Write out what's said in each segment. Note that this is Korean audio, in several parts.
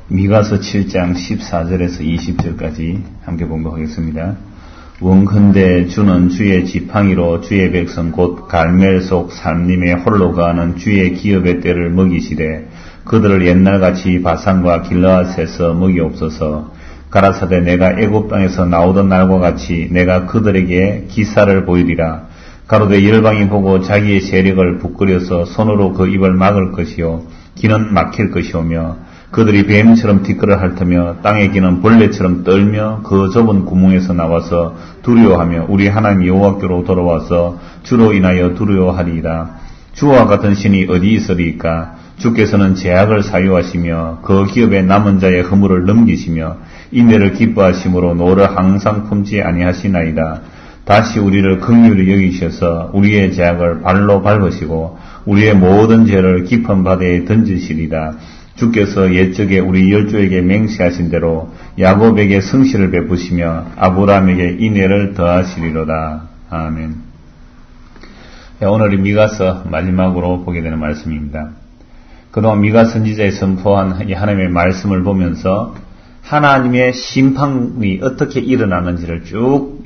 미가서 7장 14절에서 20절까지 함께 공부하겠습니다. 원컨대 주는 주의 지팡이로 주의 백성 곧 갈멜 속 산림에 홀로 거하는 주의 기업의 때를 먹이시되 그들을 옛날같이 바산과 길르앗에서 먹이옵소서. 가라사대 내가 애굽 땅에서 나오던 날과 같이 내가 그들에게 기사를 보이리라. 가로되 열방이 보고 자기의 세력을 부끄려서 손으로 그 입을 막을 것이요 귀는 막힐 것이오며 그들이 뱀처럼 뒷걸을 핥으며 땅의 귀는 벌레처럼 떨며 그 좁은 구멍에서 나와서 두려워하며 우리 하나님 여호와께로 돌아와서 주로 인하여 두려워하리이다. 주와 같은 신이 어디 있으리이까? 주께서는 제약을 사유하시며 그 기업에 남은 자의 허물을 넘기시며 인내를 기뻐하심으로 노를 항상 품지 아니하시나이다. 다시 우리를 긍휼히 여기셔서 우리의 제약을 발로 밟으시고 우리의 모든 죄를 깊은 바다에 던지시리다. 주께서 옛적에 우리 열조에게 맹세하신 대로 야곱에게 성실을 베푸시며 아브라함에게 인애를 더하시리로다. 아멘. 오늘이 미가서 마지막으로 보게 되는 말씀입니다. 그동안 미가 선지자의 선포한 이 하나님의 말씀을 보면서 하나님의 심판이 어떻게 일어나는지를 쭉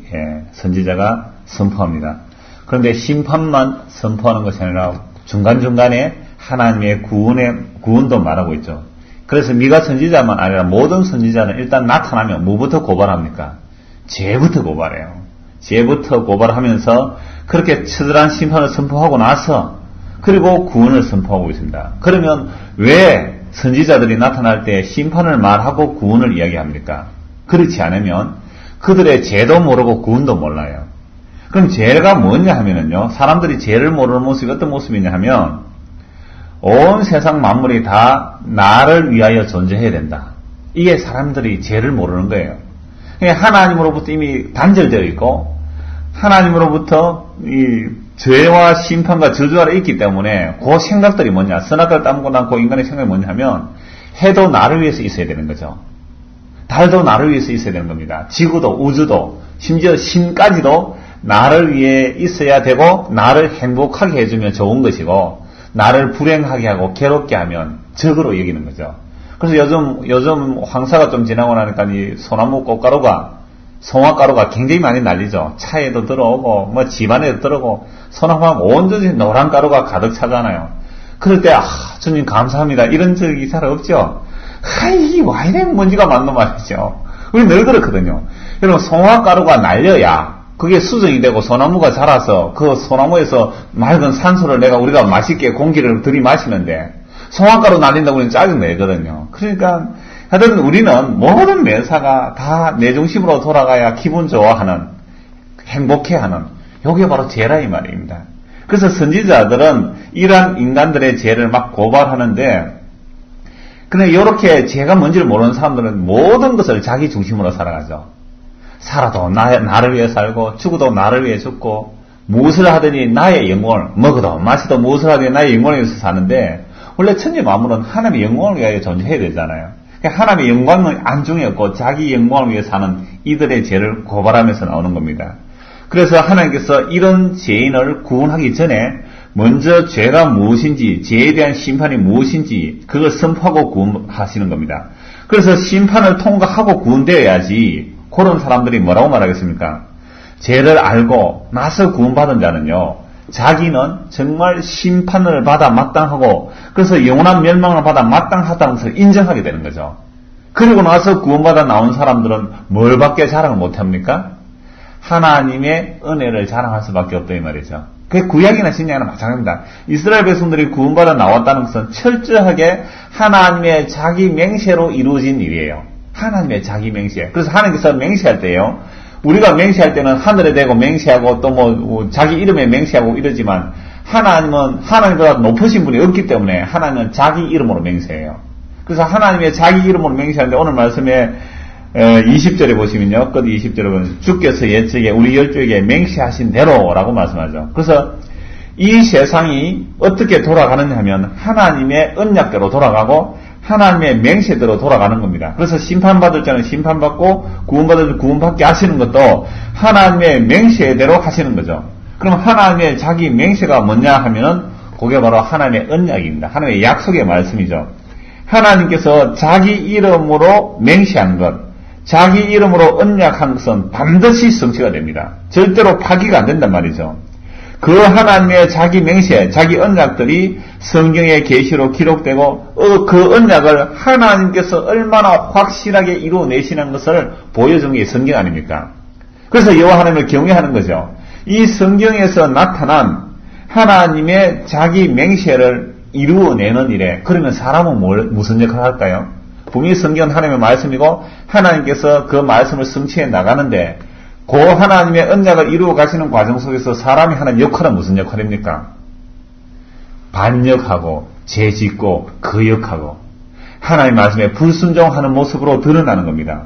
선지자가 선포합니다. 그런데 심판만 선포하는 것이 아니라 중간중간에 하나님의 구원도 말하고 있죠. 그래서 미가 선지자만 아니라 모든 선지자는 일단 나타나면 뭐부터 고발합니까? 죄부터 고발해요. 죄부터 고발하면서 그렇게 처절한 심판을 선포하고 나서 그리고 구원을 선포하고 있습니다. 그러면 왜 선지자들이 나타날 때 심판을 말하고 구원을 이야기합니까? 그렇지 않으면 그들의 죄도 모르고 구원도 몰라요. 그럼 죄가 뭐냐 하면은요, 사람들이 죄를 모르는 모습이 어떤 모습이냐 하면 온 세상 만물이 다 나를 위하여 존재해야 된다. 이게 사람들이 죄를 모르는 거예요. 하나님으로부터 이미 단절되어 있고 하나님으로부터 이 죄와 심판과 저주 아래 있기 때문에 그 생각들이 뭐냐, 선악과를 따먹고 낳고 인간의 생각이 뭐냐 하면 해도 나를 위해서 있어야 되는 거죠. 달도 나를 위해서 있어야 되는 겁니다. 지구도 우주도 심지어 신까지도 나를 위해 있어야 되고 나를 행복하게 해주면 좋은 것이고 나를 불행하게 하고 괴롭게 하면 적으로 여기는 거죠. 그래서 요즘 황사가 좀 지나고 나니까 이 소나무 꽃가루가 송화가루가 굉장히 많이 날리죠. 차에도 들어오고 뭐 집안에도 들어오고 소나무하면 온전히 노란 가루가 가득 차잖아요. 그럴 때 주님 감사합니다 이런 적이 잘 없죠. 이게 와 이래 먼지가 많노 말이죠. 우리 늘 그렇거든요. 여러분 송화가루가 날려야 그게 수정이 되고 소나무가 자라서 그 소나무에서 맑은 산소를 우리가 맛있게 공기를 들이마시는데 송화가루 날린다고 우리는 짜증내거든요. 그러니까 하여튼 우리는 모든 매사가 다 내 중심으로 돌아가야 기분 좋아하는, 행복해하는, 요게 바로 죄라 이 말입니다. 그래서 선지자들은 이러한 인간들의 죄를 막 고발하는데, 근데 이렇게 죄가 뭔지를 모르는 사람들은 모든 것을 자기 중심으로 살아가죠. 살아도 나를 위해 살고, 죽어도 나를 위해 죽고, 무엇을 하더니 나의 영광을, 먹어도 마시도 무엇을 하더니 나의 영광을 위해서 사는데, 원래 천지 만물은 하나님의 영광을 위하여 존재해야 되잖아요. 하나님의 영광은 안중에 없고 자기 영광을 위해 사는 이들의 죄를 고발하면서 나오는 겁니다. 그래서 하나님께서 이런 죄인을 구원하기 전에 먼저 죄가 무엇인지, 죄에 대한 심판이 무엇인지 그걸 선포하고 구원하시는 겁니다. 그래서 심판을 통과하고 구원되어야지 그런 사람들이 뭐라고 말하겠습니까? 죄를 알고 나서 구원받은 자는요, 자기는 정말 심판을 받아 마땅하고 그래서 영원한 멸망을 받아 마땅하다는 것을 인정하게 되는 거죠. 그리고 나서 구원받아 나온 사람들은 뭘 밖에 자랑을 못합니까? 하나님의 은혜를 자랑할 수밖에 없다 이 말이죠. 그게 구약이나 신약이나 마찬가지입니다. 이스라엘 백성들이 구원받아 나왔다는 것은 철저하게 하나님의 자기 맹세로 이루어진 일이에요. 하나님의 자기 맹세. 그래서 하나님께서 맹세할 때요, 우리가 맹세할 때는 하늘에 대고 맹세하고 또 자기 이름에 맹세하고 이러지만 하나님은 하나님보다 높으신 분이 없기 때문에 하나님은 자기 이름으로 맹세해요. 그래서 하나님의 자기 이름으로 맹세하는데 오늘 말씀에 20절에 보시면요, 끝 20절에 보면 주께서 옛적에 우리 열조에게 맹세하신 대로라고 말씀하죠. 그래서 이 세상이 어떻게 돌아가느냐 하면 하나님의 언약대로 돌아가고 하나님의 맹세대로 돌아가는 겁니다. 그래서 심판받을 자는 심판받고 구원받을 자는 구원받게 하시는 것도 하나님의 맹세대로 하시는 거죠. 그럼 하나님의 자기 맹세가 뭐냐 하면은 그게 바로 하나님의 언약입니다. 하나님의 약속의 말씀이죠. 하나님께서 자기 이름으로 맹세한 것, 자기 이름으로 언약한 것은 반드시 성취가 됩니다. 절대로 파기가 안 된단 말이죠. 그 하나님의 자기 맹세, 자기 언약들이 성경의 계시로 기록되고 그 언약을 하나님께서 얼마나 확실하게 이루어내시는 것을 보여준 게 성경 아닙니까? 그래서 여호와 하나님을 경외하는 거죠. 이 성경에서 나타난 하나님의 자기 맹세를 이루어내는 일에 그러면 사람은 무슨 역할을 할까요? 분명히 성경은 하나님의 말씀이고 하나님께서 그 말씀을 성취해 나가는데 그 하나님의 언약을 이루어 가시는 과정 속에서 사람이 하는 역할은 무슨 역할입니까? 반역하고 죄짓고 거역하고 하나님 말씀에 불순종하는 모습으로 드러나는 겁니다.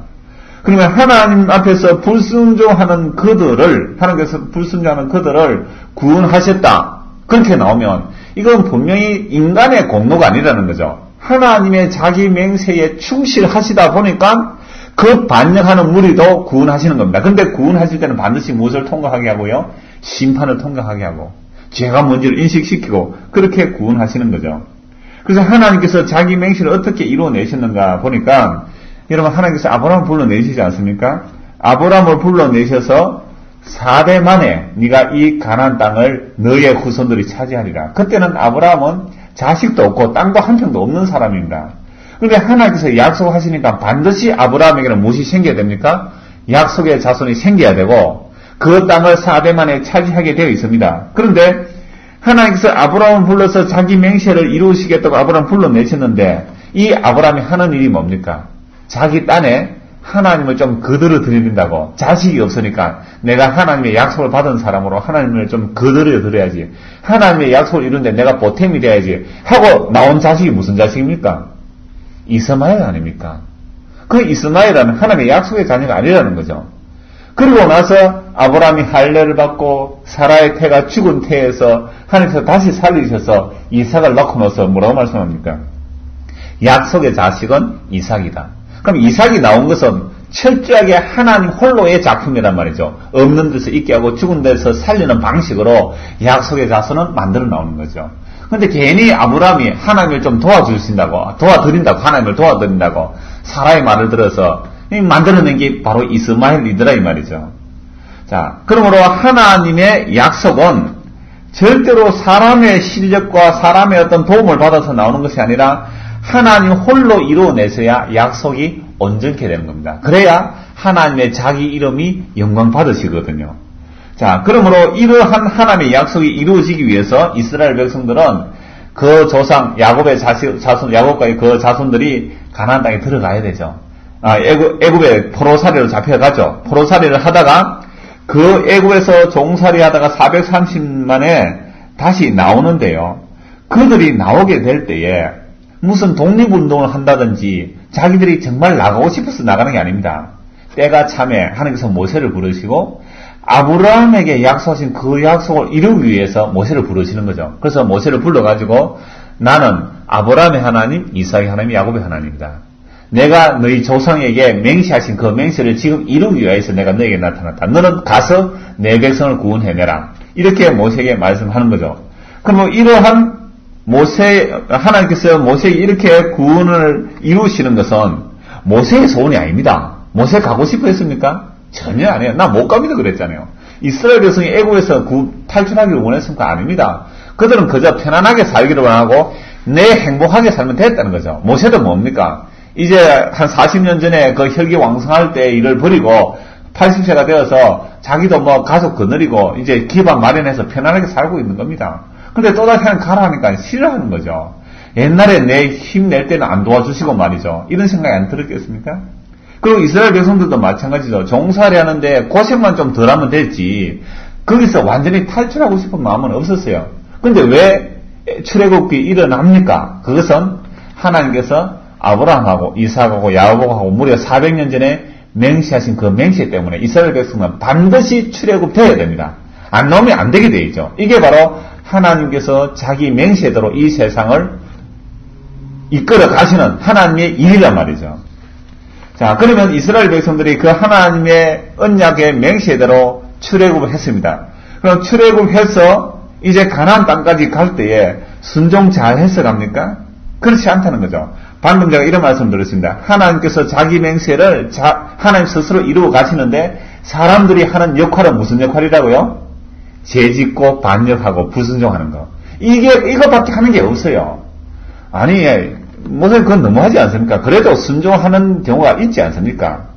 그러면 하나님 앞에서 불순종하는 그들을 하나님께서 불순종하는 그들을 구원하셨다. 그렇게 나오면 이건 분명히 인간의 공로가 아니라는 거죠. 하나님의 자기 맹세에 충실하시다 보니까 그 반역하는 무리도 구원하시는 겁니다. 그런데 구원하실 때는 반드시 무엇을 통과하게 하고요? 심판을 통과하게 하고 죄가 뭔지를 인식시키고 그렇게 구원하시는 거죠. 그래서 하나님께서 자기 맹세를 어떻게 이루어내셨는가 보니까 여러분 하나님께서 아브라함을 불러내시지 않습니까? 아브라함을 불러내셔서 4대 만에 네가 이 가나안 땅을 너의 후손들이 차지하리라. 그때는 아브라함은 자식도 없고 땅도 한 평도 없는 사람입니다. 그런데 하나님께서 약속하시니까 반드시 아브라함에게는 무엇이 생겨야 됩니까? 약속의 자손이 생겨야 되고 그 땅을 4대 만에 차지하게 되어 있습니다. 그런데 하나님께서 아브라함을 불러서 자기 맹세를 이루시겠다고 아브라함을 불러내셨는데 이 아브라함이 하는 일이 뭡니까? 자기 딴에 하나님을 좀 거들어 드린다고 자식이 없으니까 내가 하나님의 약속을 받은 사람으로 하나님을 좀 거들어 드려야지 하나님의 약속을 이루는데 내가 보탬이 돼야지 하고 나온 자식이 무슨 자식입니까? 이스마엘 아닙니까? 그 이스마엘은 하나님의 약속의 자녀가 아니라는 거죠. 그리고 나서 아브라함이 할례를 받고 사라의 태가 죽은 태에서 하나님께서 다시 살리셔서 이삭을 낳고 나서 뭐라고 말씀합니까? 약속의 자식은 이삭이다. 그럼 이삭이 나온 것은 철저하게 하나님 홀로의 작품이란 말이죠. 없는 데서 있게 하고 죽은 데서 살리는 방식으로 약속의 자손은 만들어 나오는 거죠. 근데 괜히 아브라함이 하나님을 좀 도와드린다고 하나님을 도와드린다고 사라의 말을 들어서 만들어낸 게 바로 이스마엘이더라 이 말이죠. 자, 그러므로 하나님의 약속은 절대로 사람의 실력과 사람의 어떤 도움을 받아서 나오는 것이 아니라 하나님 홀로 이루어내셔야 약속이 온전케 되는 겁니다. 그래야 하나님의 자기 이름이 영광 받으시거든요. 자, 그러므로 이러한 하나님의 약속이 이루어지기 위해서 이스라엘 백성들은 그 조상 야곱의 자손 야곱과의 그 자손들이 가나안 땅에 들어가야 되죠. 애굽에 포로살이로 잡혀가죠. 포로살이를 하다가 그 애굽에서 종살이 하다가 430만에 다시 나오는데요. 그들이 나오게 될 때에 무슨 독립운동을 한다든지 자기들이 정말 나가고 싶어서 나가는 게 아닙니다. 때가 참에 하나님께서 모세를 부르시고 아브라함에게 약속하신 그 약속을 이루기 위해서 모세를 부르시는 거죠. 그래서 모세를 불러가지고 나는 아브라함의 하나님, 이삭의 하나님, 야곱의 하나님이다. 내가 너희 조상에게 맹세하신 그 맹세를 지금 이루기 위해서 내가 너에게 나타났다. 너는 가서 내 백성을 구원해내라. 이렇게 모세에게 말씀하는 거죠. 그럼 이러한 하나님께서 모세에게 이렇게 구원을 이루시는 것은 모세의 소원이 아닙니다. 모세 가고 싶어 했습니까? 전혀 아니에요. 나 못 갑니다 그랬잖아요. 이스라엘 백성이 애굽에서 탈출하기를 원했습니까? 아닙니다. 그들은 그저 편안하게 살기를 원하고 내 행복하게 살면 됐다는 거죠. 모세도 뭡니까? 이제 한 40년 전에 그 혈기왕성할 때 일을 버리고 80세가 되어서 자기도 뭐 가족 거느리고 이제 기반 마련해서 편안하게 살고 있는 겁니다. 근데 또다시 가라 하니까 싫어하는 거죠. 옛날에 내 힘낼 때는 안 도와주시고 말이죠. 이런 생각이 안 들었겠습니까? 그리고 이스라엘 백성들도 마찬가지죠. 종살이 하는데 고생만 좀 덜 하면 됐지. 거기서 완전히 탈출하고 싶은 마음은 없었어요. 근데 왜 출애굽이 일어납니까? 그것은 하나님께서 아브라함하고 이삭하고 야곱하고 무려 400년 전에 맹세하신 그 맹세 때문에 이스라엘 백성은 반드시 출애굽되어야 됩니다. 안 나오면 안 되게 돼 있죠. 이게 바로 하나님께서 자기 맹세대로 이 세상을 이끌어 가시는 하나님의 일이란 말이죠. 자, 그러면 이스라엘 백성들이 그 하나님의 언약의 맹세대로 출애굽을 했습니다. 그럼 출애굽해서 이제 가나안 땅까지 갈 때에 순종 잘 해서 갑니까? 그렇지 않다는 거죠. 방금 제가 이런 말씀 드렸습니다. 하나님께서 자기 맹세를 하나님 스스로 이루어 가시는데 사람들이 하는 역할은 무슨 역할이라고요? 죄짓고 반역하고 불순종하는 거. 이거밖에 하는 게 없어요. 아니, 목사님 그건 너무하지 않습니까? 그래도 순종하는 경우가 있지 않습니까?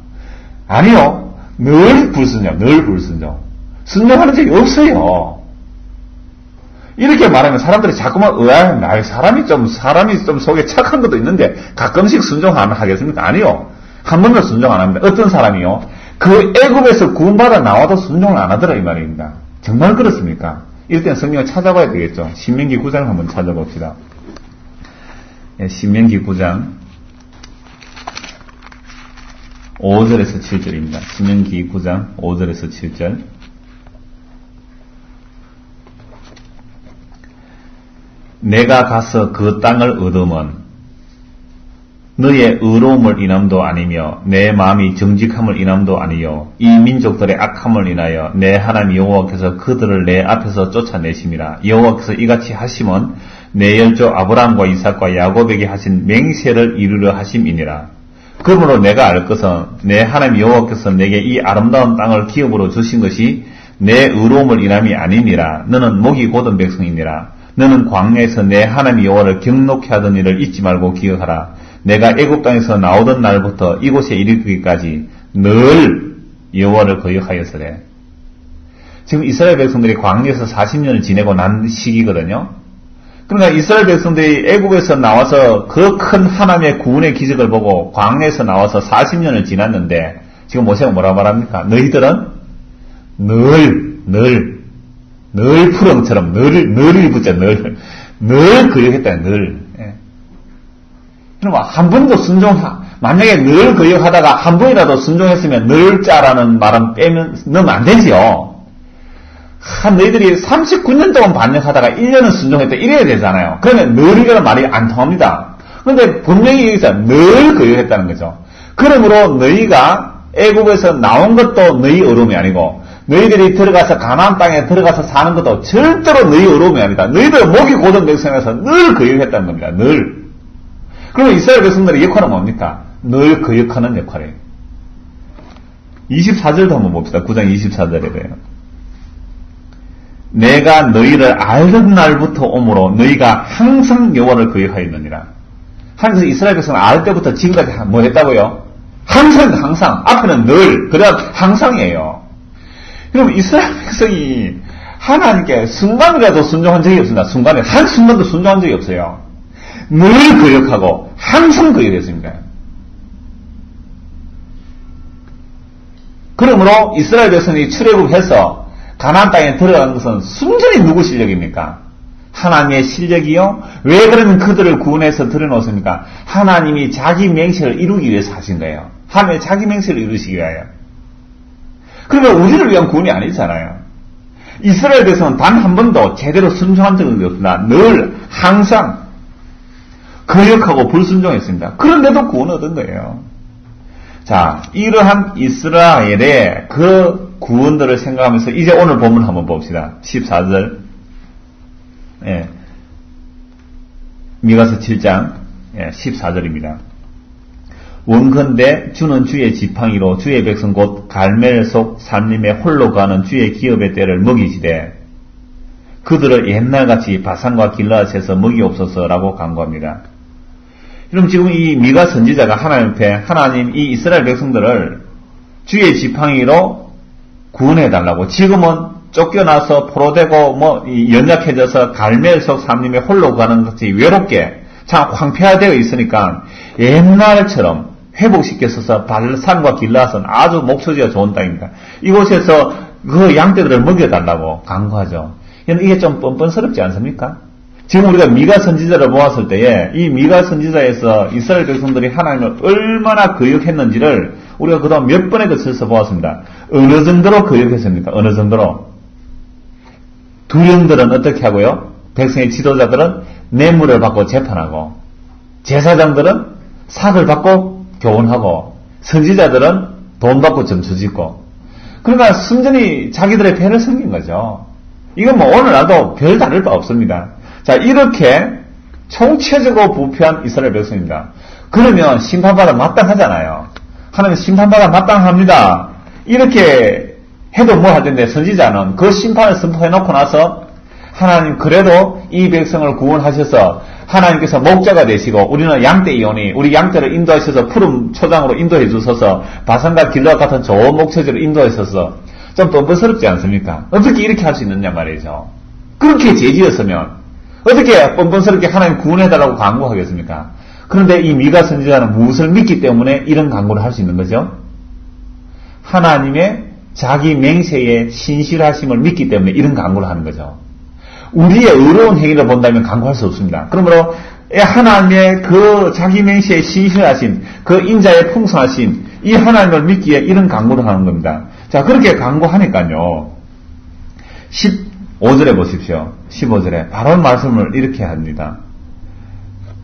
아니요. 늘 불순종. 순종하는 적이 없어요. 이렇게 말하면 사람들이 자꾸만 의아합니다. 사람이 좀 속에 착한 것도 있는데 가끔씩 순종 안 하겠습니까? 아니요. 한 번도 순종 안 합니다. 어떤 사람이요? 그 애굽에서 구원받아 나와도 순종을 안 하더라 이 말입니다. 정말 그렇습니까? 이럴 땐 성경을 찾아봐야 되겠죠. 신명기 9장을 한번 찾아봅시다. 신명기 9장 5절에서 7절입니다. 신명기 9장 5절에서 7절. 내가 가서 그 땅을 얻으면 너의 의로움을 인함도 아니며 내 마음이 정직함을 인함도 아니요 이 민족들의 악함을 인하여 내 하나님 여호와께서 그들을 내 앞에서 쫓아내심이라. 여호와께서 이같이 하심은 내 열조 아브라함과 이삭과 야곱에게 하신 맹세를 이루려 하심이니라. 그러므로 내가 알 것은 내 하나님 여호와께서 내게 이 아름다운 땅을 기업으로 주신 것이 내 의로움을 인함이 아니니라. 너는 목이 곧은 백성이니라. 너는 광야에서 내 하나님 여호와를 경록케 하던 일을 잊지 말고 기억하라. 내가 애굽 땅에서 나오던 날부터 이곳에 이르기까지 늘 여호와를 거역하였으래. 지금 이스라엘 백성들이 광야에서 40년을 지내고 난 시기거든요. 그러니까 이스라엘 백성들이 애굽에서 나와서 그 큰 하나님의 구원의 기적을 보고 광야에서 나와서 40년을 지났는데 지금 모세가 뭐라고 말합니까? 너희들은 늘 푸렁처럼 늘을 붙자 늘 거역했다 늘. 그러면 한 번도 만약에 늘 거역하다가 한 번이라도 순종했으면 늘자라는 말은 넣으면 안 되지요. 너희들이 39년 동안 반역하다가 1년은 순종했다 이래야 되잖아요. 그러면 늘이라는 말이 안 통합니다. 그런데 분명히 여기서 늘 거역했다는 거죠. 그러므로 너희가 애굽에서 나온 것도 너희 어려움이 아니고 너희들이 들어가서 가나안 땅에 들어가서 사는 것도 절대로 너희 어려움이 아니다. 너희들 목이 곧은 백성에서 늘 거역했다는 겁니다. 늘. 그러면 이스라엘 백성들의 역할은 뭡니까? 늘 거역하는 역할이에요. 24절도 한번 봅시다. 9장 24절에요. 내가 너희를 알던 날부터 오므로 너희가 항상 여호와를 거역하였느니라. 하나님께서 이스라엘 백성을 알 때부터 지금까지 뭐 했다고요? 항상 앞에는 늘 그다음 항상이에요. 그럼 이스라엘 백성이 하나님께 순간이라도 순종한 적이 없습니다. 순간에 한 순간도 순종한 적이 없어요. 늘 거역하고 항상 거역했습니다. 그러므로 이스라엘 백성이 출애굽해서 가나안 땅에 들어간 것은 순전히 누구 실력입니까? 하나님의 실력이요? 왜 그러면 그들을 구원해서 들여놓습니까? 하나님이 자기 맹세를 이루기 위해서 하신 거예요. 하나님의 자기 맹세를 이루시기 위하여. 그러면 우리를 위한 구원이 아니잖아요. 이스라엘 백성은 단 한 번도 제대로 순종한 적은 없습니다. 늘 항상 거역하고 불순종했습니다. 그런데도 구원 얻은 거예요. 자, 이러한 이스라엘의 그 구원들을 생각하면서 이제 오늘 본문 한번 봅시다. 14절. 미가서 7장 14절입니다. 원컨대 주는 주의 지팡이로 주의 백성 곧 갈멜 속 산림에 홀로 가는 주의 기업의 때를 먹이시되 그들을 옛날같이 바산과 길라앗에서 먹이옵소서라고 간구합니다. 그럼 지금 이 미가 선지자가 하나님 앞에 하나님 이 이스라엘 백성들을 주의 지팡이로 구원해달라고 지금은 쫓겨나서 포로되고 연약해져서 갈멜 속 산림에 홀로 가는 것이 외롭게 참 황폐화되어 있으니까 옛날처럼 회복시켜서 바산과 길라앗은 아주 목소리가 좋은 땅입니다. 이곳에서 그 양떼들을 먹여달라고 간구하죠. 이게 좀 뻔뻔스럽지 않습니까? 지금 우리가 미가 선지자를 보았을 때에 이 미가 선지자에서 이스라엘 백성들이 하나님을 얼마나 거역했는지를 우리가 그동안 몇 번에 걸쳐서 보았습니다. 어느 정도로 거역했습니까? 어느 정도로? 두령들은 어떻게 하고요? 백성의 지도자들은 뇌물을 받고 재판하고 제사장들은 삭을 받고 교훈하고 선지자들은 돈 받고 점수짓고 그러니까 순전히 자기들의 배를 섬긴 거죠. 이건 오늘날도 별 다를 바 없습니다. 자, 이렇게 총체적으로 부패한 이스라엘 백성입니다. 그러면 심판받아 마땅하잖아요. 하나님 심판받아 마땅합니다. 이렇게 해도 뭐 할 텐데 선지자는 그 심판을 선포해놓고 나서 하나님 그래도 이 백성을 구원하셔서 하나님께서 목자가 되시고 우리는 양떼이오니 우리 양떼를 인도하셔서 푸른 초장으로 인도해 주셔서 바산과 길과 같은 좋은 목처지로 인도해 주셔서 좀 뻔뻔스럽지 않습니까? 어떻게 이렇게 할 수 있느냐 말이죠. 그렇게 죄지었으면 어떻게 뻔뻔스럽게 하나님 구원해달라고 간구하겠습니까? 그런데 이 미가 선지자는 무엇을 믿기 때문에 이런 간구를 할 수 있는 거죠? 하나님의 자기 맹세의 신실하심을 믿기 때문에 이런 간구를 하는 거죠. 우리의 의로운 행위를 본다면 간구할 수 없습니다. 그러므로 하나님의 그 자기 맹세의 신실하심, 그 인자의 풍성하심, 이 하나님을 믿기에 이런 간구를 하는 겁니다. 자, 그렇게 간구하니까요. 15절에 보십시오. 15절에 바로 말씀을 이렇게 합니다.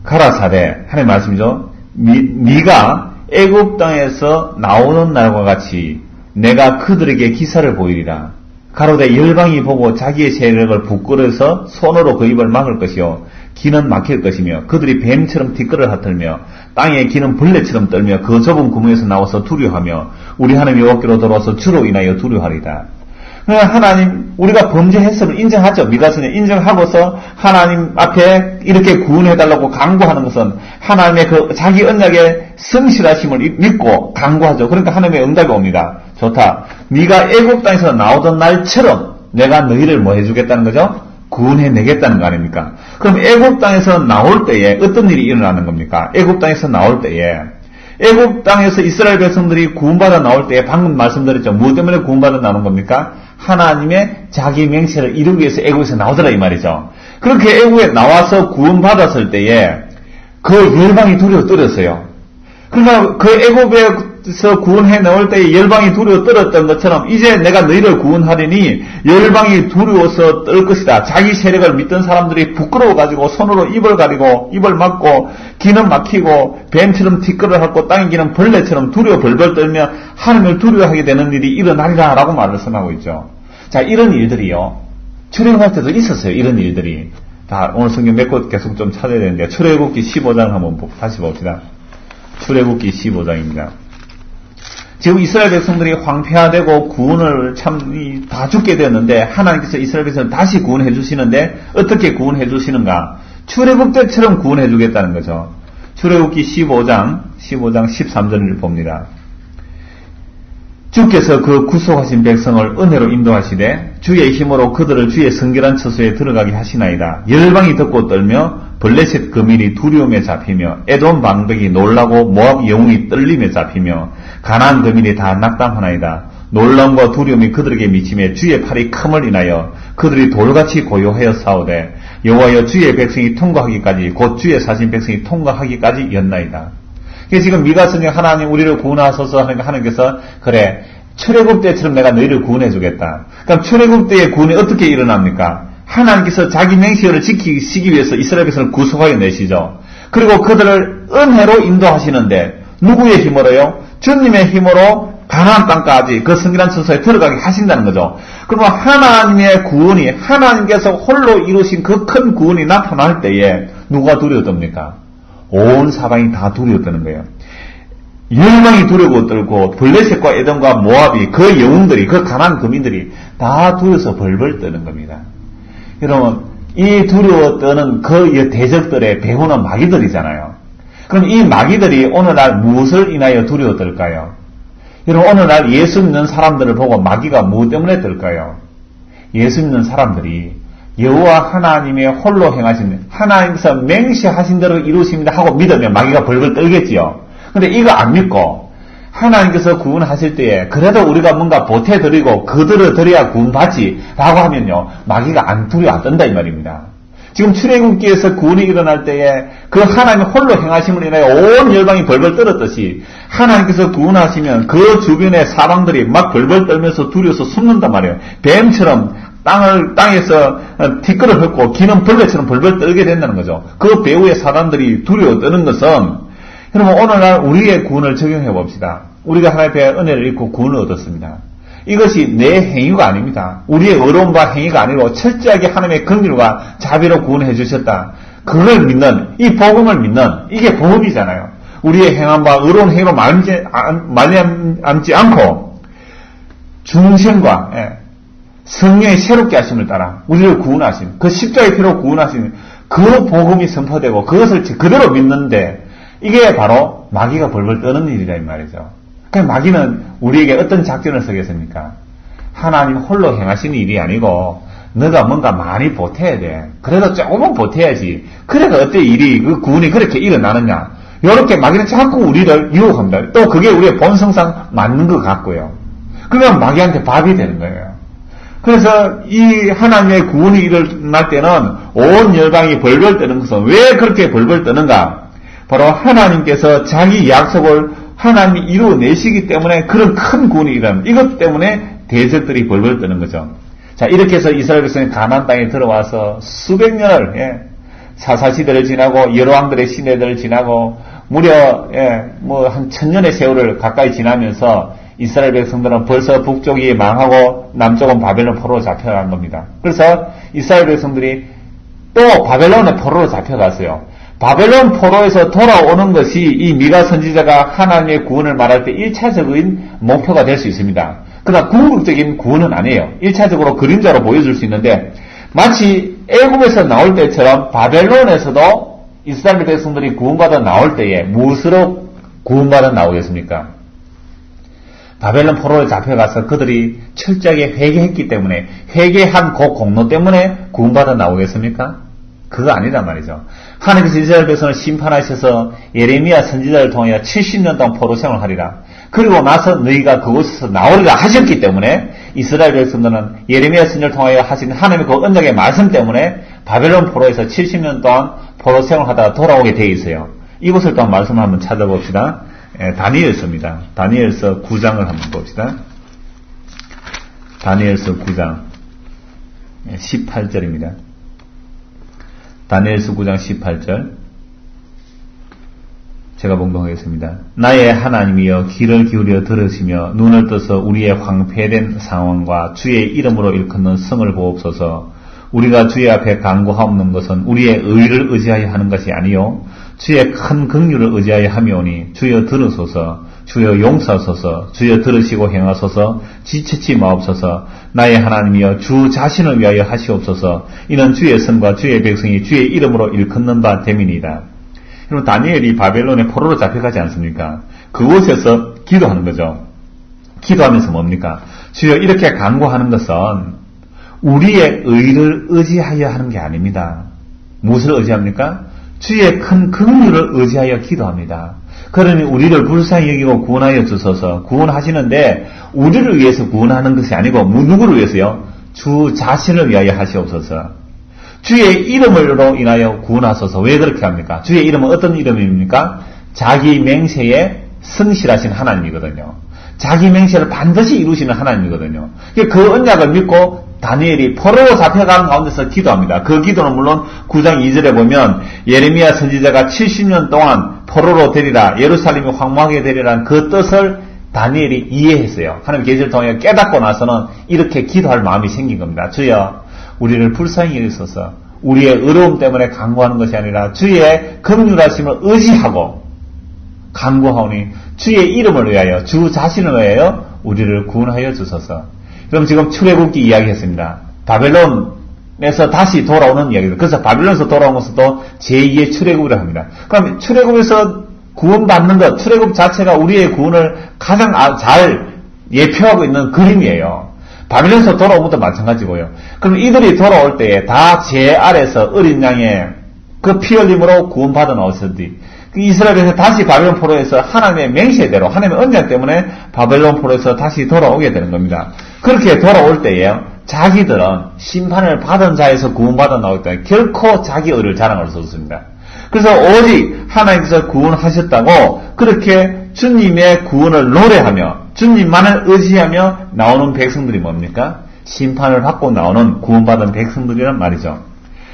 가라사대, 하나님 말씀이죠. 네가 애굽 땅에서 나오는 날과 같이 내가 그들에게 기사를 보이리라. 가로되 열방이 보고 자기의 세력을 부끄러워서 손으로 그 입을 막을 것이요 귀는 막힐 것이며 그들이 뱀처럼 뒷걸을 핫들며 땅에 귀는 벌레처럼 떨며 그 좁은 구멍에서 나와서 두려워하며 우리 하나님의 어깨로 돌아와서 주로 인하여 두려워하리다. 하나님 우리가 범죄했음을 인정하죠. 미가서는 인정하고서 하나님 앞에 이렇게 구원해달라고 간구하는 것은 하나님의 그 자기 언약의 성실하심을 믿고 간구하죠. 그러니까 하나님의 응답이 옵니다. 좋다. 네가 애굽 땅에서 나오던 날처럼 내가 너희를 뭐 해주겠다는 거죠? 구원해내겠다는 거 아닙니까? 그럼 애굽 땅에서 나올 때에 어떤 일이 일어나는 겁니까? 애굽 땅에서 나올 때에 애굽 땅에서 이스라엘 백성들이 구원받아 나올 때에 방금 말씀드렸죠. 무엇 때문에 구원받아 나오는 겁니까? 하나님의 자기 맹세를 이루기 위해서 애굽에서 나오더라 이 말이죠. 그렇게 애굽에 나와서 구원받았을 때에 그 열방이 두려워 떨었어요. 그러나 그 애굽에서 구원해 나올 때에 열방이 두려워 떨었던 것처럼 이제 내가 너희를 구원하리니 열방이 두려워서 떨 것이다. 자기 세력을 믿던 사람들이 부끄러워가지고 손으로 입을 가리고 입을 막고 귀는 막히고 뱀처럼 뒷걸을 하고 땅에 기는 벌레처럼 두려워 벌벌 떨며 하나님을 두려워하게 되는 일이 일어나리라 라고 말씀하고 있죠. 자, 이런 일들이요. 출애굽할 때도 있었어요. 이런 일들이. 자, 오늘 성경 몇 곳 계속 좀 찾아야 되는데 출애굽기 15장 한번 다시 봅시다. 출애굽기 15장입니다. 지금 이스라엘 백성들이 황폐화되고 구원을 참 다 죽게 되었는데 하나님께서 이스라엘 백성을 다시 구원해 주시는데 어떻게 구원해 주시는가? 출애굽 때처럼 구원해 주겠다는 거죠. 출애굽기 15장 13절을 봅니다. 주께서 그 구속하신 백성을 은혜로 인도하시되 주의 힘으로 그들을 주의 성결한 처소에 들어가게 하시나이다. 열방이 듣고 떨며 블레셋 거민이 두려움에 잡히며 에돔 방백이 놀라고 모압 영웅이 떨림에 잡히며 가나안 거민이 다 낙담하나이다. 놀람과 두려움이 그들에게 미치며 주의 팔이 큼을 인하여 그들이 돌같이 고요하여 싸우되 여호와여 주의 백성이 통과하기까지 곧 주의 사신 백성이 통과하기까지 였나이다. 지금 미가 성경 하나님 우리를 구원하소서 하니까 하나님께서 그래 출애굽 때처럼 내가 너희를 구원해 주겠다. 그럼 출애굽 때의 구원이 어떻게 일어납니까? 하나님께서 자기 맹세를 지키시기 위해서 이스라엘 백성을 구속하여 내시죠. 그리고 그들을 은혜로 인도하시는데 누구의 힘으로요? 주님의 힘으로 가나안 땅까지 그 성결한 처소에 들어가게 하신다는 거죠. 그러면 하나님의 구원이 하나님께서 홀로 이루신 그 큰 구원이 나타날 때에 누가 두려워집니까? 온 사방이 다 두려워 떠는 거예요. 열방이 두려워 떨고 블레셋과 에돔과 모압이 그 영웅들이 그 가나안 거민들이 다 두려워서 벌벌 떠는 겁니다. 여러분 이 두려워 떠는 그 대적들의 배후는 마귀들이잖아요. 그럼 이 마귀들이 오늘날 무엇을 인하여 두려워 떨까요? 여러분 오늘날 예수 믿는 사람들을 보고 마귀가 무엇 때문에 떨까요? 예수 믿는 사람들이 여호와 하나님의 홀로 행하신 하나님께서 맹세하신 대로 이루십니다 하고 믿으면 마귀가 벌벌 떨겠지요. 근데 이거 안 믿고 하나님께서 구원하실 때에 그래도 우리가 뭔가 보태드리고 거들어드려야 구원받지 라고 하면요 마귀가 안 두려워 안 떤다 이 말입니다. 지금 출애굽기에서 구원이 일어날 때에 그 하나님의 홀로 행하심을 인하여 온 열방이 벌벌 떨었듯이 하나님께서 구원하시면 그 주변의 사방들이 막 벌벌 떨면서 두려워서 숨는단 말이에요. 뱀처럼 땅에서 뒷걸을 헐고 기는 벌레처럼 벌벌 떨게 된다는 거죠. 그 배후의 사람들이 두려워 떠는 것은 여러분 오늘날 우리의 구원을 적용해 봅시다. 우리가 하나님의 은혜를 입고 구원을 얻었습니다. 이것이 내 행위가 아닙니다. 우리의 의로움과 행위가 아니고 철저하게 하나님의 긍휼과 자비로 구원해 주셨다. 그걸 믿는, 이 복음을 믿는, 이게 복음이잖아요. 우리의 행한 바 의로운 행위로 말미암지 않고 중생과 성령의 새롭게 하심을 따라 우리를 구원하신, 그 십자가의 피로 구원하신 그 복음이 선포되고 그것을 그대로 믿는데 이게 바로 마귀가 벌벌 떠는 일이다 이 말이죠. 그러니까 마귀는 우리에게 어떤 작전을 쓰겠습니까? 하나님 홀로 행하시는 일이 아니고 너가 뭔가 많이 보태야 돼. 그래도 조금은 보태야지. 그래가 어때 일이 그 구원이 그렇게 일어나느냐. 이렇게 마귀는 자꾸 우리를 유혹합니다. 또 그게 우리의 본성상 맞는 것 같고요. 그러면 마귀한테 밥이 되는 거예요. 그래서 이 하나님의 구원이 일어날 때는 온 열방이 벌벌 떠는 것은 왜 그렇게 벌벌 떠는가? 바로 하나님께서 자기 약속을 하나님이 이루어내시기 때문에 그런 큰 구원이 일어납니다. 이것 때문에 대적들이 벌벌 떠는 거죠. 자, 이렇게 해서 이스라엘 백성이 가나안 땅에 들어와서 수백 년을 사사시대를 지나고 여러 왕들의 시대들을 지나고 무려 한 1000년의 세월을 가까이 지나면서 이스라엘 백성들은 벌써 북쪽이 망하고 남쪽은 바벨론 포로로 잡혀간 겁니다. 그래서 이스라엘 백성들이 또 바벨론의 포로로 잡혀갔어요. 바벨론 포로에서 돌아오는 것이 이 미가 선지자가 하나님의 구원을 말할 때 1차적인 목표가 될 수 있습니다. 그러나 궁극적인 구원은 아니에요. 1차적으로 그림자로 보여줄 수 있는데 마치 애굽에서 나올 때처럼 바벨론에서도 이스라엘 백성들이 구원받아 나올 때에 무엇으로 구원받아 나오겠습니까? 바벨론 포로에 잡혀가서 그들이 철저하게 회개했기 때문에 회개한 그 공로 때문에 구원받아 나오겠습니까? 그거 아니란 말이죠. 하나님께서 이스라엘 백성을 심판하셔서 예레미야 선지자를 통하여 70년 동안 포로 생활하리라. 그리고 나서 너희가 그곳에서 나오리라 하셨기 때문에 이스라엘 백성들은 예레미야 선지자를 통하여 하신 하나님의 그 언약의 말씀 때문에 바벨론 포로에서 70년 동안 포로 생활하다가 돌아오게 되어 있어요. 이것을 또 말씀을 한번 찾아봅시다. 다니엘서입니다. 다니엘서 9장을 한번 봅시다. 다니엘서 9장 18절입니다. 다니엘서 9장 18절 제가 봉독하겠습니다. 나의 하나님이여 귀를 기울여 들으시며 눈을 떠서 우리의 황폐된 상황과 주의 이름으로 일컫는 성을 보옵소서. 우리가 주의 앞에 간구하옵는 것은 우리의 의를 의지하여 하는 것이 아니요 주의 큰 긍휼을 의지하여 하며오니 주여 들으소서. 주여 용서하소서. 주여 들으시고 행하소서. 지체치 마옵소서. 나의 하나님이여 주 자신을 위하여 하시옵소서. 이는 주의 선과 주의 백성이 주의 이름으로 일컫는 바 됨이니이다. 여러분 다니엘이 바벨론의 포로로 잡혀가지 않습니까? 그곳에서 기도하는 거죠. 기도하면서 뭡니까? 주여 이렇게 간구하는 것은 우리의 의를 의지하여 하는 게 아닙니다. 무엇을 의지합니까? 주의 큰 긍휼을 의지하여 기도합니다. 그러니 우리를 불쌍히 여기고 구원하여 주소서. 구원하시는데 우리를 위해서 구원하는 것이 아니고 누구를 위해서요? 주 자신을 위하여 하시옵소서. 주의 이름으로 인하여 구원하소서. 왜 그렇게 합니까? 주의 이름은 어떤 이름입니까? 자기 맹세에 성실하신 하나님이거든요. 자기 맹세를 반드시 이루시는 하나님이거든요. 그 언약을 믿고 다니엘이 포로로 잡혀가는 가운데서 기도합니다. 그 기도는 물론 9장 2절에 보면 예레미야 선지자가 70년 동안 포로로 되리라, 예루살렘이 황무하게 되리라는 그 뜻을 다니엘이 이해했어요. 하나님 계시를 통해 깨닫고 나서는 이렇게 기도할 마음이 생긴 겁니다. 주여 우리를 불쌍히 여기소서. 우리의 의로움 때문에 간구하는 것이 아니라 주의 긍휼하심을 의지하고 간구하오니 주의 이름을 위하여 주 자신을 위하여 우리를 구원하여 주소서. 그럼 지금 출애굽기 이야기했습니다. 바벨론에서 다시 돌아오는 이야기입니다. 그래서 바벨론에서 돌아온 것도 제2의 출애굽이라고 합니다. 그럼 출애굽에서 구원받는 것, 출애굽 자체가 우리의 구원을 가장 잘 예표하고 있는 그림이에요. 바벨론에서 돌아온 것도 마찬가지고요. 그럼 이들이 돌아올 때에 다 제 아래서 어린 양의 그 피 흘림으로 구원받아 나오셨더니 이스라엘에서 다시 바벨론 포로에서 하나님의 맹세대로 하나님의 언약 때문에 바벨론 포로에서 다시 돌아오게 되는 겁니다. 그렇게 돌아올 때에 자기들은 심판을 받은 자에서 구원받아 나오기 때문에 결코 자기 의를 자랑할 수 없습니다. 그래서 오직 하나님께서 구원하셨다고 그렇게 주님의 구원을 노래하며 주님만을 의지하며 나오는 백성들이 뭡니까? 심판을 받고 나오는 구원받은 백성들이란 말이죠.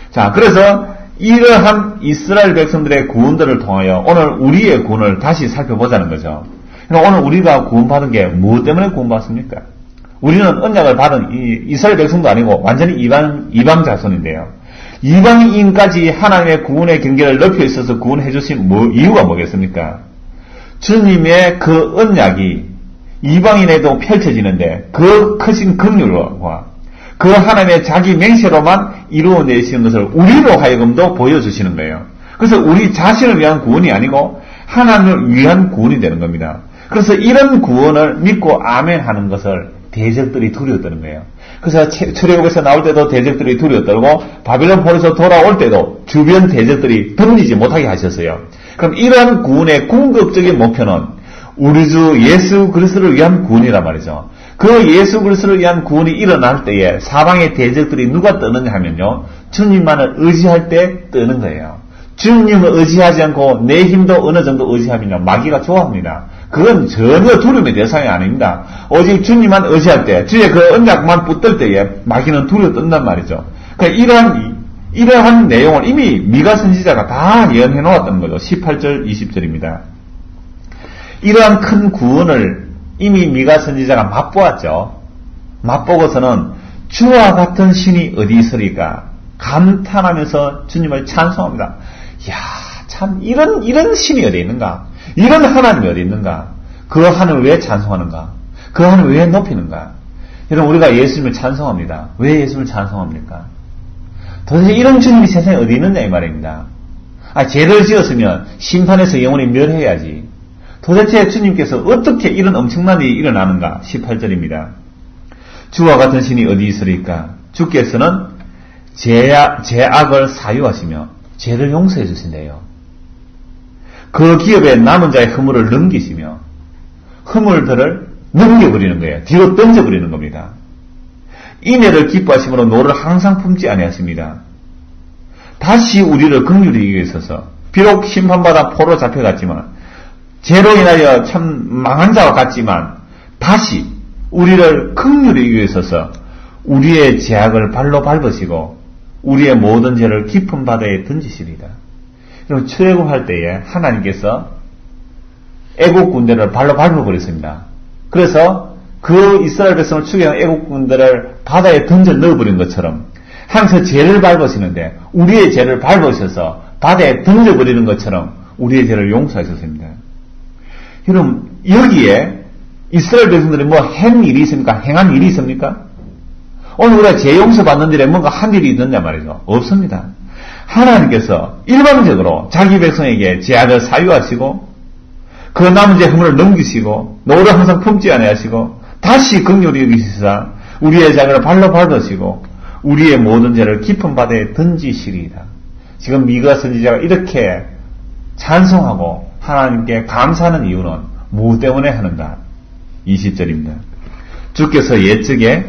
자, 그래서 이러한 이스라엘 백성들의 구원들을 통하여 오늘 우리의 구원을 다시 살펴보자는 거죠. 오늘 우리가 구원받은 게 무엇 때문에 구원받습니까? 우리는 언약을 받은 이스라엘 백성도 아니고 완전히 이방 자손인데요. 이방인까지 하나님의 구원의 경계를 넓혀 있어서 구원해 주신 이유가 뭐겠습니까? 주님의 그 언약이 이방인에도 펼쳐지는데 그 크신 긍휼과 그 하나님의 자기 맹세로만 이루어내시는 것을 우리로 하여금도 보여주시는 거예요. 그래서 우리 자신을 위한 구원이 아니고 하나님을 위한 구원이 되는 겁니다. 그래서 이런 구원을 믿고 아멘 하는 것을 대적들이 두려워떠는 거예요. 그래서 출애굽에서 나올 때도 대적들이 두려워떠고 바빌론 포로에서 돌아올 때도 주변 대적들이 덤비지 못하게 하셨어요. 그럼 이러한 구원의 궁극적인 목표는 우리 주 예수 그리스도를 위한 구원이란 말이죠. 그 예수 그리스도를 위한 구원이 일어날 때에 사방의 대적들이 누가 뜨느냐 하면요. 주님만을 의지할 때 뜨는 거예요. 주님을 의지하지 않고 내 힘도 어느 정도 의지하면요. 마귀가 좋아합니다. 그건 전혀 두려움의 대상이 아닙니다. 오직 주님만 의지할 때, 주의 그 언약만 붙들 때에 마귀는 두려워 뜬단 말이죠. 그러니까 이러한 내용을 이미 미가 선지자가 다 예언해 놓았다는 거죠. 18절, 20절입니다. 이러한 큰 구원을 이미 미가 선지자가 맛보았죠. 맛보고서는 주와 같은 신이 어디 있으리까 감탄하면서 주님을 찬송합니다. 이야, 참 이런 신이 어디 있는가? 이런 하나님이 어디 있는가? 그 하나님을 왜 찬송하는가? 그 하나님을 왜 높이는가? 여러분, 우리가 예수님을 찬송합니다. 왜 예수님을 찬송합니까? 도대체 이런 주님이 세상에 어디 있느냐 이 말입니다. 죄를 지었으면 심판에서 영원히 멸해야지. 도대체 주님께서 어떻게 이런 엄청난 일이 일어나는가? 18절입니다. 주와 같은 신이 어디 있으리까? 주께서는 죄악을 사유하시며 죄를 용서해 주신대요. 그 기업에 남은 자의 허물을 넘기시며 허물들을 넘겨버리는 거예요. 뒤로 던져버리는 겁니다. 인애를 기뻐하심으로 노를 항상 품지 아니하십니다. 다시 우리를 긍휼히 위해 있어서 비록 심판받아 포로 잡혀갔지만 죄로 인하여 참 망한 자와 같지만 다시 우리를 긍휼히 위해 있어서 우리의 죄악을 발로 밟으시고 우리의 모든 죄를 깊은 바다에 던지시리다. 여러분, 출애굽할 때에 하나님께서 애국 군대를 발로 밟아버렸습니다. 그래서 그 이스라엘 백성을 추격한 애국 군대를 바다에 던져 넣어버린 것처럼 하나님께서 죄를 밟으시는데 우리의 죄를 밟으셔서 바다에 던져버리는 것처럼 우리의 죄를 용서하셨습니다. 여러분, 여기에 이스라엘 백성들이 뭐 한 일이 있습니까? 행한 일이 있습니까? 오늘 우리가 죄 용서받는 일에 뭔가 한 일이 있느냐 말이죠. 없습니다. 하나님께서 일방적으로 자기 백성에게 죄악을 사유하시고 그 남은 죄 허물을 넘기시고 노를 항상 품지 아니하시고 다시 긍휼히 여기시사 우리의 자녀를 발로 밟으시고 우리의 모든 죄를 깊은 바다에 던지시리이다. 지금 미가 선지자가 이렇게 찬송하고 하나님께 감사하는 이유는 무엇 때문에 하는가? 20절입니다. 주께서 옛적에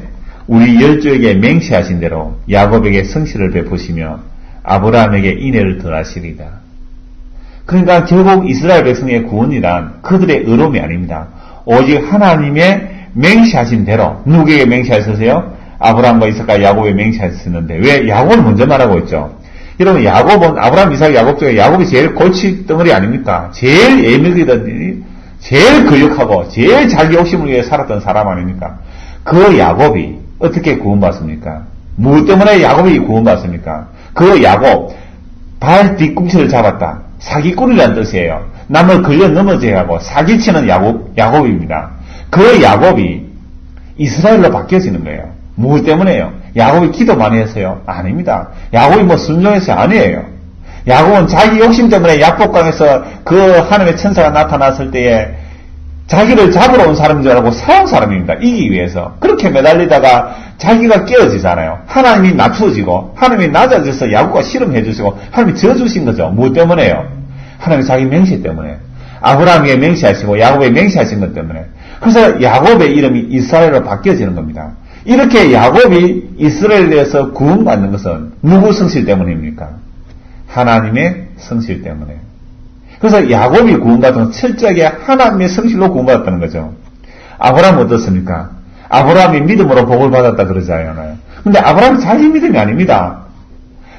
우리 열조에게 맹세하신 대로 야곱에게 성실을 베푸시며 아브라함에게 인애를 더하시리다. 그러니까 결국 이스라엘 백성의 구원이란 그들의 의로움이 아닙니다. 오직 하나님의 맹세하신 대로. 누구에게 맹세하셨어요? 아브라함과 이삭과 야곱에 맹세하셨는데 왜 야곱을 먼저 말하고 있죠? 여러분, 야곱은 아브라함, 이삭, 야곱 중에 야곱이 제일 골칫덩어리 아닙니까? 제일 예민이더니 제일 거역하고 제일 자기 욕심을 위해 살았던 사람 아닙니까? 그 야곱이 어떻게 구원받습니까? 무엇 때문에 야곱이 구원받습니까? 그 야곱, 발 뒤꿈치를 잡았다. 사기꾼이라는 뜻이에요. 남을 걸려 넘어져야 하고 사기치는 야곱입니다. 그 야곱이 이스라엘로 바뀌어지는 거예요. 무엇 때문에요? 야곱이 기도 많이 했어요? 아닙니다. 야곱이 뭐 순종해서 아니에요. 야곱은 자기 욕심 때문에 약복강에서 그 하나님의 천사가 나타났을 때에 자기를 잡으러 온 사람인 줄 알고 사온 사람입니다. 이기기 위해서. 그렇게 매달리다가 자기가 깨어지잖아요. 하나님이 낮추어지고 하나님이 낮아져서 야곱과 씨름해 주시고 하나님이 져주신 거죠. 무엇 때문에요? 하나님이 자기 맹세 때문에. 아브라함에게 맹세하시고 야곱에 맹세하신 것 때문에. 그래서 야곱의 이름이 이스라엘로 바뀌어지는 겁니다. 이렇게 야곱이 이스라엘에서 구원받는 것은 누구 성실 때문입니까? 하나님의 성실 때문에. 그래서 야곱이 구원받은 건 철저하게 하나님의 성실로 구원받았다는 거죠. 아브라함은 어떻습니까? 아브라함이 믿음으로 복을 받았다 그러잖아요. 근데 아브라함이 자기 믿음이 아닙니다.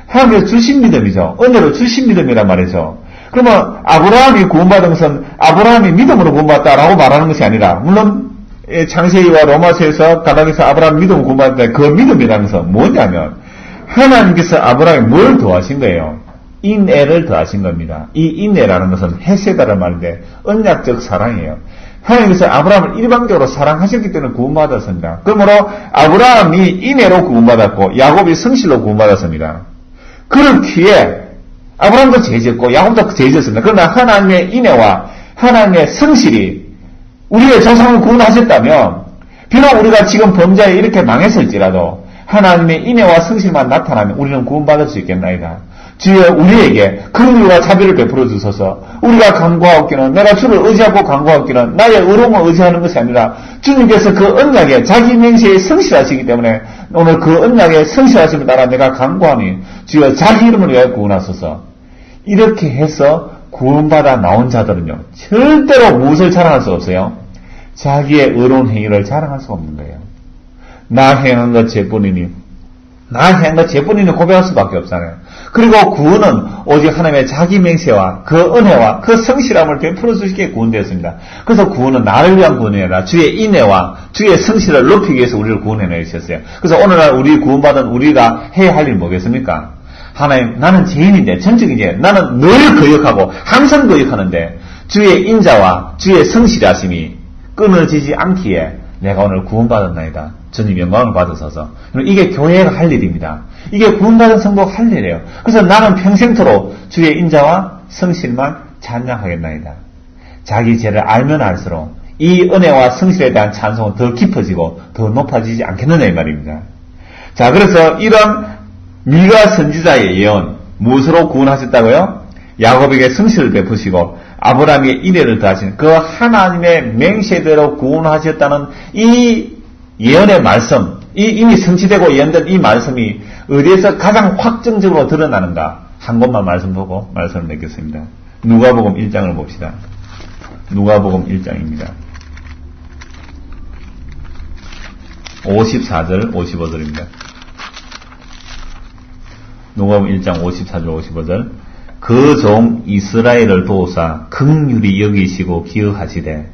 하나님께서 주신 믿음이죠. 은혜로 주신 믿음이란 말이죠. 그러면 아브라함이 구원받은 것은 아브라함이 믿음으로 구원받았다라고 말하는 것이 아니라, 물론 창세기와 로마서에서 가닥에서 아브라함 믿음으로 구원받았다, 그 믿음이라는 것은 뭐냐면 하나님께서 아브라함에 뭘 더하신 거예요? 인애를 더하신 겁니다. 이 인애라는 것은 헤세다라는 말인데 언약적 사랑이에요. 하나님께서 아브라함을 일방적으로 사랑하셨기 때문에 구원받았습니다. 그러므로 아브라함이 인애로 구원받았고 야곱이 성실로 구원받았습니다. 그렇기에 아브라함도 죄졌고 야곱도 죄졌습니다. 그러나 하나님의 인애와 하나님의 성실이 우리의 조상을 구원하셨다면 비록 우리가 지금 범죄에 이렇게 망했을지라도 하나님의 인애와 성실만 나타나면 우리는 구원받을 수 있겠나이다. 주여 우리에게 긍휼과 자비를 베풀어 주소서. 우리가 간구하옵기는 내가 주를 의지하고 간구하옵기는 나의 의로움을 의지하는 것이 아니라 주님께서 그 언약에 자기 맹세에 성실하시기 때문에 오늘 그 언약에 성실하심을 따라 내가 간구하니 주여 자기 이름을 위하여 구원하소서. 이렇게 해서 구원받아 나온 자들은요 절대로 무엇을 자랑할 수 없어요. 자기의 의로운 행위를 자랑할 수 없는 거예요. 나 행한 것 죄뿐이니 나 행한 것 죄뿐이니 고백할 수밖에 없잖아요. 그리고 구원은 오직 하나님의 자기 맹세와 그 은혜와 그 성실함을 베풀어 주시기에 구원되었습니다. 그래서 구원은 나를 위한 구원이 아니라 주의 인애와 주의 성실을 높이기 위해서 우리를 구원해 내주셨어요. 그래서 오늘날 우리 구원받은 우리가 해야 할 일이 뭐겠습니까? 하나님, 나는 죄인인데, 전적인 죄인, 나는 늘 거역하고 항상 거역하는데 주의 인자와 주의 성실하심이 끊어지지 않기에 내가 오늘 구원받았나이다. 주님 영광을 받으소서. 이게 교회가 할 일입니다. 이게 구원받은 성도가 할 일이에요. 그래서 나는 평생토록 주의 인자와 성실만 찬양하겠나이다. 자기 죄를 알면 알수록 이 은혜와 성실에 대한 찬송은 더 깊어지고 더 높아지지 않겠느냐 이 말입니다. 자, 그래서 이런 미가 선지자의 예언, 무엇으로 구원하셨다고요? 야곱에게 성실을 베푸시고 아브라함에게 인애를 더하신 그 하나님의 맹세대로 구원하셨다는 이 예언의 말씀, 이미 성취되고 예언된 이 말씀이 어디에서 가장 확정적으로 드러나는가? 한 곳만 말씀 보고 말씀을 맺겠습니다. 누가복음 1장을 봅시다. 누가복음 1장입니다. 54절, 55절입니다. 누가복음 1장 54절, 55절. 그 종 이스라엘을 도우사 긍휼히 여기시고 기억하시되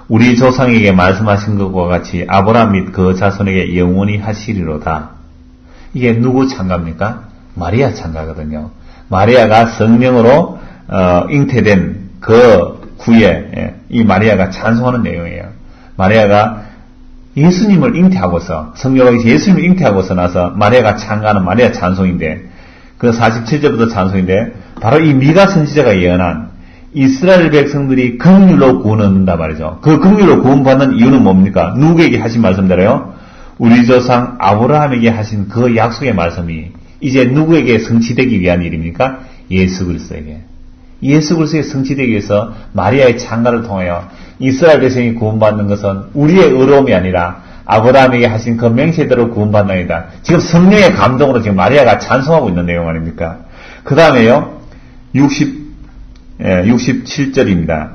우리 조상에게 말씀하신 것과 같이 아브라함 및 그 자손에게 영원히 하시리로다. 이게 누구 찬가입니까? 마리아 찬가거든요. 마리아가 성령으로 잉태된 그 구에 이 마리아가 찬송하는 내용이에요. 마리아가 예수님을 잉태하고서 성령으로 예수님을 잉태하고서 나서 마리아가 찬가하는 마리아 찬송인데 그 47절부터 찬송인데 바로 이 미가 선지자가 예언한 이스라엘 백성들이 긍휼로 구원을 얻는다 말이죠. 그 긍휼로 구원받는 이유는 뭡니까? 누구에게 하신 말씀대로요? 우리 조상 아브라함에게 하신 그 약속의 말씀이 이제 누구에게 성취되기 위한 일입니까? 예수 그리스도에게. 예수 그리스도에 성취되기 위해서 마리아의 찬가를 통하여 이스라엘 백성이 구원받는 것은 우리의 의로움이 아니라 아브라함에게 하신 그 맹세대로 구원받나이다. 지금 성령의 감동으로 지금 마리아가 찬송하고 있는 내용 아닙니까? 그 다음에요. 67절입니다.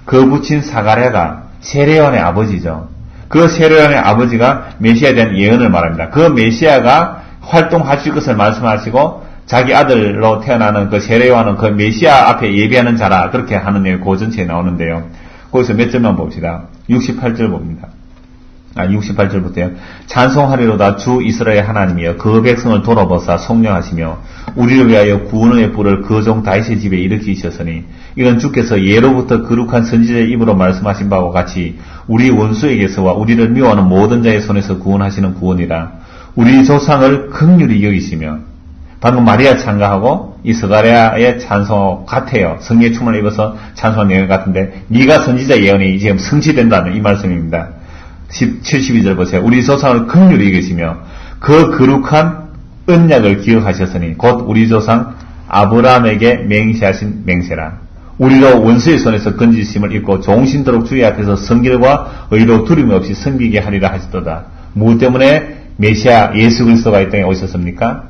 그 부친 사가랴가 세례요한의 아버지죠. 그 세례요한의 아버지가 메시아에 대한 예언을 말합니다. 그 메시아가 활동하실 것을 말씀하시고 자기 아들로 태어나는 그 세례요한은 그 메시아 앞에 예비하는 자라 그렇게 하는 내용이 그 전체에 나오는데요. 거기서 몇 절만 봅시다. 68절 봅니다. 68절부터요. 찬송하리로다 주 이스라엘 하나님이여 그 백성을 돌아보사 속량하시며 우리를 위하여 구원의 불을 그 종 다윗의 집에 일으키셨으니 이건 주께서 예로부터 거룩한 선지자의 입으로 말씀하신 바와 같이 우리 원수에게서와 우리를 미워하는 모든 자의 손에서 구원하시는 구원이라. 우리 조상을 긍휼히 여기시며 방금 마리아 찬가하고 이 스가랴의 찬송 같아요. 성령의 충만을 입어서 찬송한 내용 같은데 미가 선지자 예언이 지금 성취된다는 이 말씀입니다. 72절 보세요. 우리 조상을 긍휼히 여기시며 그 거룩한 언약을 기억하셨으니 곧 우리 조상 아브라함에게 맹세하신 맹세라. 우리로 원수의 손에서 건지심을 입고 종신토록 주의 앞에서 성결과 의로 두려움 없이 섬기게 하리라 하시도다. 무엇 때문에 메시아 예수 그리스도가 이 땅에 오셨습니까?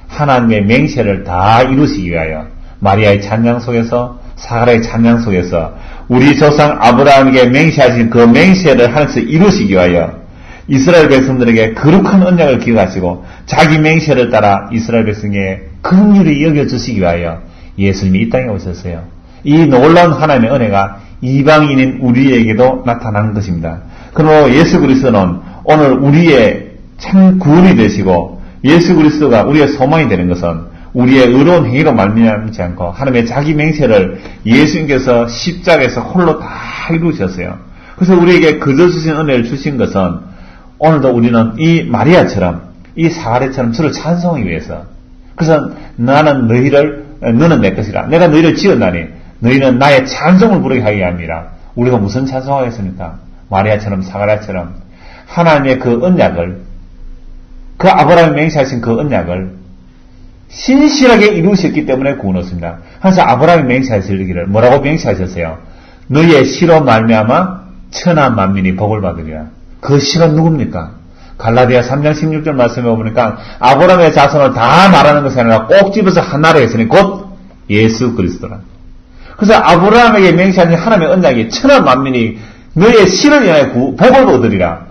하나님의 맹세를 다 이루시기 위하여 마리아의 찬양 속에서 사가랴의 찬양 속에서 우리 조상 아브라함에게 맹세하신 그 맹세를 하나님께서 이루시기 위하여 이스라엘 백성들에게 거룩한 언약을 기억하시고 자기 맹세를 따라 이스라엘 백성에게 긍휼히 여겨주시기 위하여 예수님이 이 땅에 오셨어요. 이 놀라운 하나님의 은혜가 이방인인 우리에게도 나타난 것입니다. 그러므로 예수 그리스도는 오늘 우리의 참 구원이 되시고 예수 그리스도가 우리의 소망이 되는 것은 우리의 의로운 행위로 말미암지 않고 하나님의 자기 맹세를 예수님께서 십자가에서 홀로 다 이루셨어요. 그래서 우리에게 거저 주신 은혜를 주신 것은 오늘도 우리는 이 마리아처럼 이 사가랴처럼 주를 찬송하기 위해서, 그래서 나는 너는 내 것이라, 내가 너희를 지었나니 너희는 나의 찬송을 부르게 하기 위함이라. 우리가 무슨 찬송하겠습니까? 마리아처럼 사가랴처럼 하나님의 그 언약을, 그 아브라함이 맹세하신 그 언약을 신실하게 이루셨기 때문에 구원 얻습니다. 그래서 아브라함이 맹세하시기를 뭐라고 맹세하셨어요? 너희의 씨로 말미암아 천하 만민이 복을 받으리라. 그 씨가 누굽니까? 갈라디아 3장 16절 말씀에 보니까 아브라함의 자손을 다 말하는 것이 아니라 꼭 집어서 하나로 했으니 곧 예수 그리스도라. 그래서 아브라함에게 맹세하신 하나님의 언약이 천하 만민이 너희의 씨를 인하여 복을 얻으리라.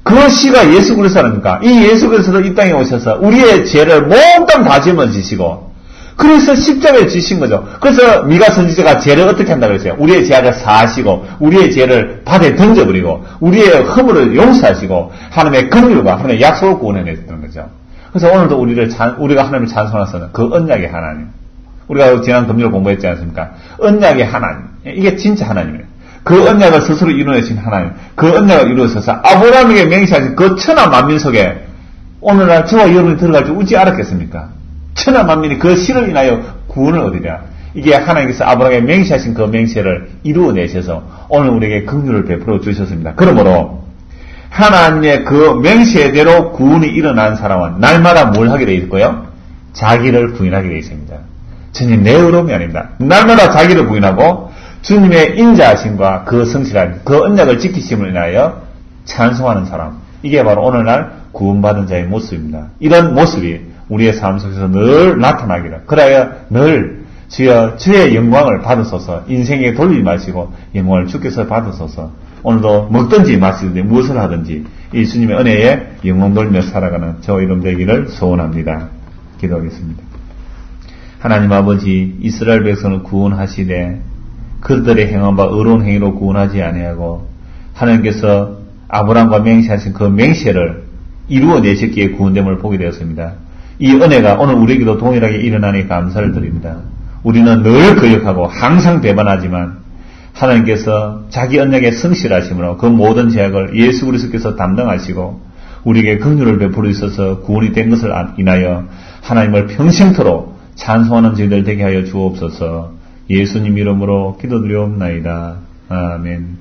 그 씨가 예수 그리스도라니까. 이 예수 그리스도 이 땅에 오셔서 우리의 죄를 몽땅 다 짊어지시고, 그래서 십자가에 지신 거죠. 그래서 미가 선지자가 죄를 어떻게 한다고 했어요? 우리의 죄를 사하시고 우리의 죄를 바다에 던져버리고 우리의 허물을 용서하시고 하나님의 긍휼과 하나님의 약속을 구원해냈던 거죠. 그래서 오늘도 우리가 하나님을 찬송하서는 그 언약의 하나님, 우리가 지난 금요일 공부했지 않습니까? 언약의 하나님, 이게 진짜 하나님이에요. 그 언약을 스스로 이루어내신 하나님, 그 언약을 이루어서서 아브라함에게 맹세하신 그 천하 만민 속에 오늘날 저와 여러분이 들어갈 줄 어찌 알았겠습니까? 천하 만민이 그 씨를 인하여 구원을 얻으랴. 이게 하나님께서 아브라함에게 맹세하신 그 맹세를 이루어내셔서 오늘 우리에게 긍휼을 베풀어 주셨습니다. 그러므로 하나님의 그 맹세대로 구원이 일어난 사람은 날마다 뭘 하게 되어 있고요? 자기를 부인하게 되어 있습니다. 주님, 내 의로움이 아닙니다. 날마다 자기를 부인하고 주님의 인자하심과 그 성실한 그 언약을 지키심을 인하여 찬송하는 사람, 이게 바로 오늘날 구원받은 자의 모습입니다. 이런 모습이 우리의 삶 속에서 늘 나타나기를, 그래야 늘 주여 주의 영광을 받으소서, 인생에 돌리지 마시고 영광을 주께서 받으소서, 오늘도 먹든지 마시든지 무엇을 하든지 이 주님의 은혜에 영광 돌며 살아가는 저 이름 되기를 소원합니다. 기도하겠습니다. 하나님 아버지, 이스라엘 백성을 구원하시되 그들의 행한 바 의로운 행위로 구원하지 아니하고 하나님께서 아브라함과 맹세하신 그 맹세를 이루어내셨기에 구원됨을 보게 되었습니다. 이 은혜가 오늘 우리에게도 동일하게 일어나니 감사를 드립니다. 우리는 늘 거역하고 항상 배반하지만 하나님께서 자기 언약에 성실하심으로 그 모든 죄악을 예수 그리스도께서 담당하시고 우리에게 긍휼을 베풀어 주셔서 구원이 된 것을 인하여 하나님을 평생토록 찬송하는 저희들 되게 하여 주옵소서. 예수님 이름으로 기도드리옵나이다. 아멘.